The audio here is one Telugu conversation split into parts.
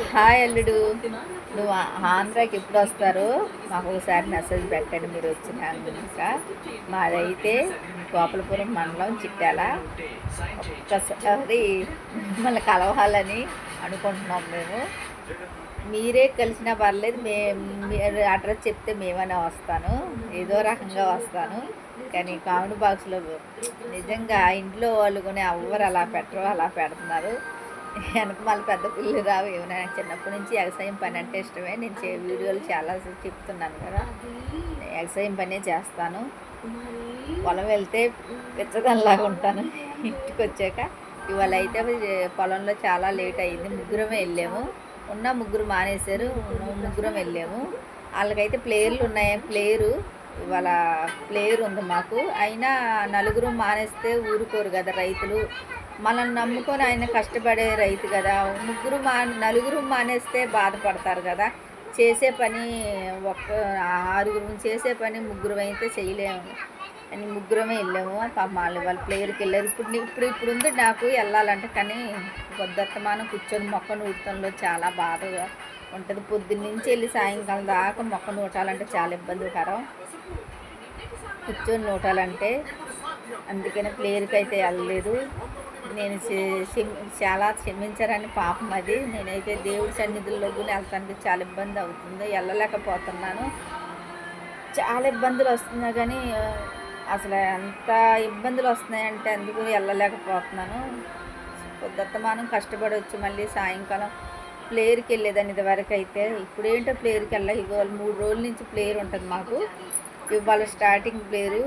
హాయ్ అల్లుడు, నువ్వు ఆంధ్రాకి ఎప్పుడు వస్తారు? మాకు ఒకసారి మెసేజ్ పెట్టండి మీరు వచ్చినాక. మాదైతే గోపాలపురం మండలం చిట్యాల. ఒక్కసారి మిమ్మల్ని కలవాలని అనుకుంటున్నాం మేము. మీరే కలిసినా పర్లేదు, మీరు అడ్రస్ చెప్తే మేమైనా వస్తాను, ఏదో రకంగా వస్తాను. కానీ కామెంట్ బాక్స్లో నిజంగా ఇంట్లో వాళ్ళు కొని ఎవ్వరు అలా పెట్టరు, అలా పెడుతున్నారు. వెనక మళ్ళీ పెద్ద పిల్లలు రావు ఏమైనా. చిన్నప్పటి నుంచి వ్యవసాయం పని అంటే ఇష్టమే. నేను వీడియోలు చాలా చెప్తున్నాను కదా, వ్యవసాయం పనే చేస్తాను. పొలం వెళ్తే పిచ్చదనిలాగా ఉంటాను. ఇంటికి వచ్చాక ఇవాళ అయితే పొలంలో చాలా లేట్ అయ్యింది. ముగ్గురమే వెళ్ళాము. ఉన్న ముగ్గురు మానేశారు, ముగ్గురం వెళ్ళాము. వాళ్ళకైతే ప్లేయర్లు ఉన్నాయి. ఇవాళ ప్లేయర్ ఉంది మాకు. అయినా నలుగురు మానేస్తే ఊరుకోరు కదా రైతులు. మనల్ని నమ్ముకొని ఆయన కష్టపడే రైతు కదా. నలుగురు మానేస్తే బాధపడతారు కదా. చేసే పని ఆరుగురు చేసే పని ముగ్గురు అయితే చేయలేము అని ముగ్గురమే వెళ్ళాము. పాప వాళ్ళ ప్లేయర్కి వెళ్ళారు. ఇప్పుడు ఉంది నాకు వెళ్ళాలంటే, కానీ పొద్దుత్తమానం కూర్చొని మొక్క నూటంలో చాలా బాధగా ఉంటుంది. పొద్దున్నుంచి వెళ్ళి సాయంకాలం దాకా మొక్క నూటాలంటే చాలా ఇబ్బందికరం, కూర్చొని నూటాలంటే. అందుకని ప్లేయర్కి అయితే వెళ్ళలేదు. నేను చాలా క్షమించారని పాపం అది. నేనైతే దేవుడి సన్నిధుల్లో కూడా వెళ్తానికి చాలా ఇబ్బంది అవుతుంది, వెళ్ళలేకపోతున్నాను. చాలా ఇబ్బందులు వస్తున్నాయి, కానీ అసలు ఎంత ఇబ్బందులు వస్తున్నాయంటే అందుకు వెళ్ళలేకపోతున్నాను. పొద్దుత్తమానం కష్టపడి వచ్చి మళ్ళీ సాయంకాలం ప్లేయర్కి వెళ్ళేదాన్ని ఇదివరకు అయితే. ఇప్పుడేంటో ప్లేయర్కి వెళ్ళాలి. ఇవాళ 3 రోజుల నుంచి ప్లేయర్ ఉంటుంది మాకు. ఇవాళ స్టార్టింగ్ ప్లేయరు,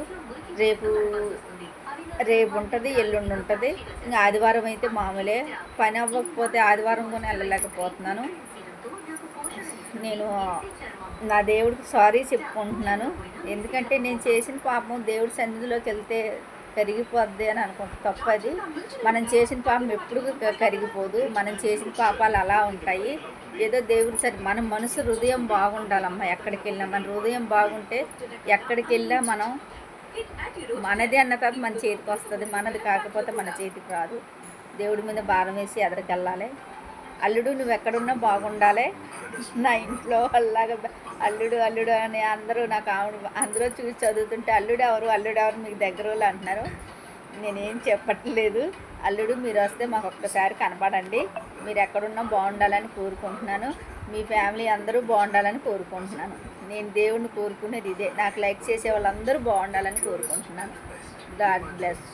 రేపు ఉంటుంది, ఎల్లుండి ఉంటుంది. ఇంకా ఆదివారం అయితే మామూలే. పని అవ్వకపోతే ఆదివారం కూడా వెళ్ళలేకపోతున్నాను. నేను నా దేవుడికి సారీ చెప్పుకుంటున్నాను. ఎందుకంటే నేను చేసిన పాపం దేవుడి సన్నిధిలోకి వెళ్తే కరిగిపోద్ది అని అనుకుంటా. తప్పది. మనం చేసిన పాపం ఎప్పుడు కరిగిపోదు. మనం చేసిన పాపాలు అలా ఉంటాయి. ఏదో దేవుడి మన మనసు హృదయం బాగుండాలమ్మా. ఎక్కడికి వెళ్ళినా మన హృదయం బాగుంటే ఎక్కడికి వెళ్ళినా మనం మనది అన్న తర్వాత మన చేతికి వస్తుంది. మనది కాకపోతే మన చేతికి రాదు. దేవుడి మీద భారం వేసి ఎదరికెళ్ళాలి. అల్లుడు నువ్వు ఎక్కడున్నా బాగుండాలి. నా ఇంట్లో అలాగా అల్లుడు అల్లుడు అని అందరూ నాకు అందరూ చూసి చదువుతుంటే అల్లుడు ఎవరు మీకు దగ్గర వాళ్ళు అంటున్నారు. నేనేం చెప్పట్లేదు. అల్లుడు మీరు వస్తే మాకు ఒక్కసారి కనపడండి. మీరు ఎక్కడున్నా బాగుండాలని కోరుకుంటున్నాను. మీ ఫ్యామిలీ అందరూ బాగుండాలని కోరుకుంటున్నాను. నేను దేవుడిని కోరుకునేది ఇదే. నాకు లైక్ చేసే వాళ్ళందరూ బాగుండాలని కోరుకుంటున్నాను. God bless.